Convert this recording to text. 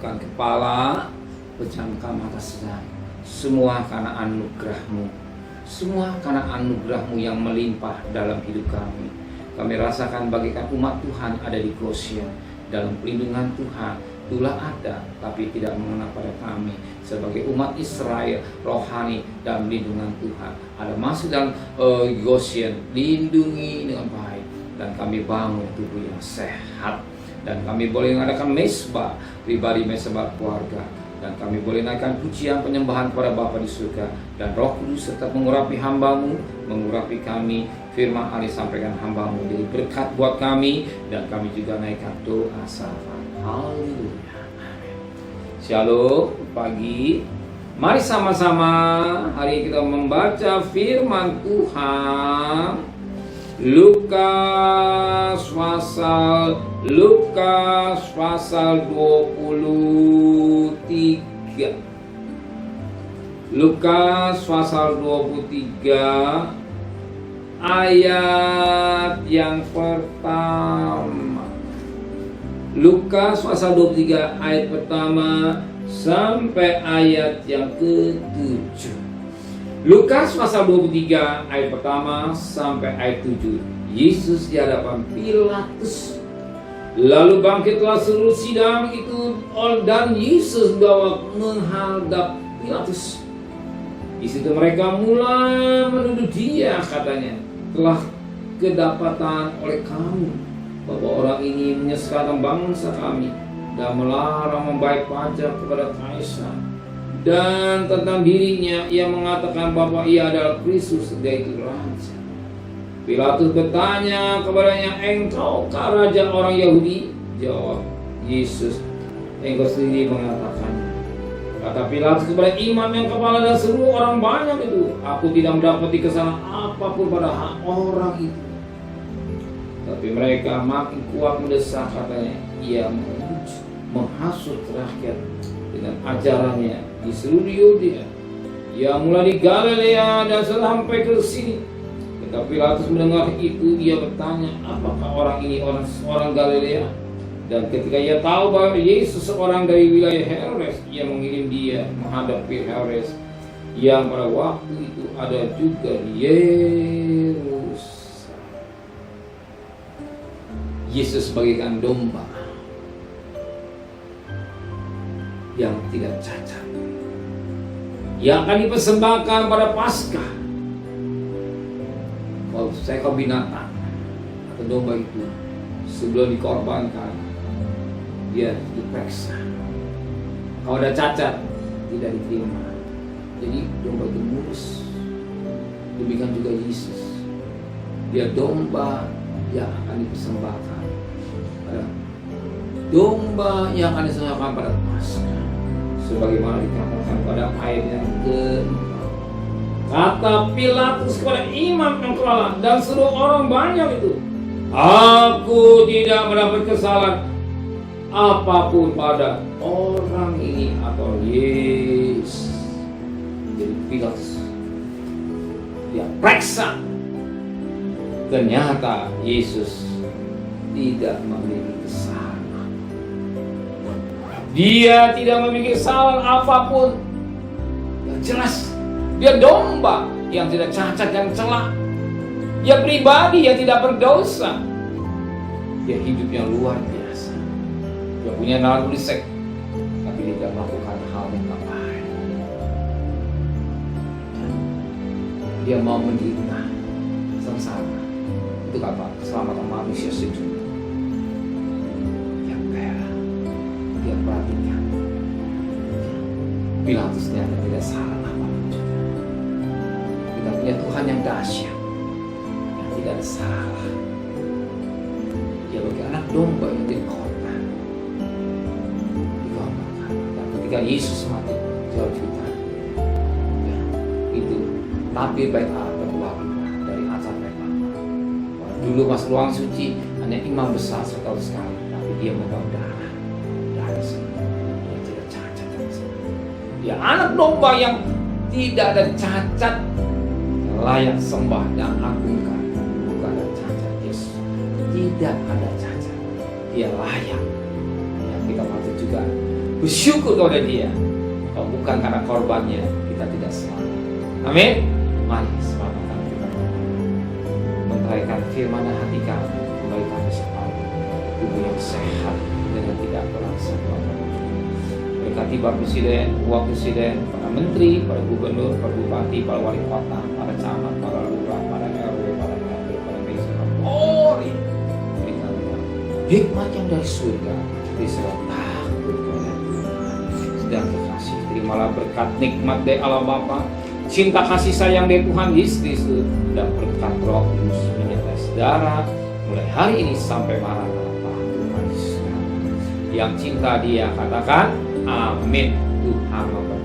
tundukkan kepala, pejamkan mata sedang. Semua karena anugerah-Mu. Semua karena anugerah-Mu yang melimpah dalam hidup kami. Kami rasakan bagaikan umat Tuhan ada di Goshen. Dalam perlindungan Tuhan, Tulah ada, tapi tidak mengena pada kami. Sebagai umat Israel, rohani dalam lindungan Tuhan. Ada masuk dalam Goshen, lindungi dengan baik. Dan kami bangun tubuh yang sehat. Dan kami boleh mengadakan mesbah pribadi, mesbah keluarga. Dan kami boleh naikkan pujian penyembahan kepada Bapa di surga. Dan Roh Kudus tetap mengurapi hamba-Mu, mengurapi kami. Firman Allah sampaikan hamba-Mu jadi berkat buat kami. Dan kami juga naikkan doa syafaat. Haleluya. Amin. Shalom pagi. Mari sama-sama hari ini kita membaca firman Tuhan. Lukas pasal 23. Lukas pasal 23 ayat yang pertama. Lukas pasal 23 ayat pertama sampai ayat yang ke-7. Lukas pasal 23 ayat pertama sampai ayat 7. Yesus di hadapan Pilatus. Lalu bangkitlah seluruh sidang itu dan Yesus bawa menghadap Pilatus. Di situ mereka mulai menuduh Dia, katanya, telah kedapatan oleh kami bahwa orang ini menyesatkan bangsa kami dan melarang membayar pajak kepada Kaisar. Dan tentang dirinya ia mengatakan bahwa ia adalah Kristus, yaitu Raja. Pilatus bertanya kepadanya, "Engkaukah raja orang Yahudi?" Jawab Yesus, "Engkau sendiri mengatakannya." Kata Pilatus kepada imam yang kepala dan seluruh orang banyak itu, "Aku tidak mendapati kesalahan apapun pada orang itu." Tapi mereka makin kuat mendesak, katanya, "Ia menghasut rakyat dengan ajarannya di seluruh Yudea. Ia mulai di Galilea dan sampai ke sini." Ketika Pilatus mendengar itu, ia bertanya, "Apakah orang ini orang Galilea?" Dan ketika ia tahu bahwa Yesus seorang dari wilayah Herodes, ia mengirim dia menghadapi Herodes yang pada waktu itu ada juga di Yerusalem. Yesus bagaikan domba yang tidak cacat, yang akan dipersembahkan pada Paskah. Kalau seekor binatang atau domba itu sebelum dikorbankan, dia diperiksa. Kalau ada cacat, tidak diterima. Jadi domba itu mulus. Demikian juga Yesus. Dia domba yang akan dipersembahkan pada domba yang akan dipersembahkan pada Paskah. Sebagaimana dikatakan pada ayat yang ke-4. Kata Pilatus kepada imam yang kepala dan seluruh orang banyak itu, "Aku tidak mendapat kesalahan apapun pada orang ini atau Yesus." Jadi Pilatus dia periksa, ternyata Yesus tidak memiliki kesalahan. Dia tidak memiliki kesalahan apapun. Yang jelas, dia domba yang tidak cacat dan celak. Dia pribadi yang tidak berdosa. Dia hidup yang luar biasa. Dia punya nalar lisek, tapi dia tidak melakukan hal yang baik. Dia mau menderita sengsara. Itu apa? Keselamatan manusia sedunia. Yang bela, dia perhatikan. Pilatus ternyata tidak salah apapun. Kita punya Tuhan yang dahsyat, yang tidak ada salah. Dia bagi anak domba yang dikorban. Dan ketika Yesus mati, jauh juta. Ya, itu tabir baik Allah berdua dari azab mereka. Dulu masuk ruang suci hanya imam besar sekali, tapi dia membawa darah dari sini. Dia tidak cacat dari sini. Dia anak domba yang tidak ada cacat, layak sembah dan agungkan. Bukan ada cacat. Yesus tidak ada cacat. Dia layak. Yang kita patut juga bersyukur kepada Dia. Kalau bukan karena korbannya, kita tidak selamat. Amin. Mari selamatkan firman Tuhan. Menteraikan firman hati kami, kembali kami sekali tubuh yang sehat dengan tidak berasa apa-apa. Berkati Bapak Presiden, Wakil Presiden, para Menteri, para Gubernur, para Bupati, para Wali Kota, para Camat, para Lurah, para RW, para RT, para Desa, Polri. Berikan hikmat yang dari surga, diserah takut kepada Tuhan dan kekasih. Terimalah berkat nikmat dari Allah Bapa, cinta kasih sayang dari Tuhan Yesus Kristus, dan berkat Roh Kudus menyertai saudara mulai hari ini sampai Maranatha Tuhan Yesus. Yang cinta Dia katakan amin. Tuhan memberkati.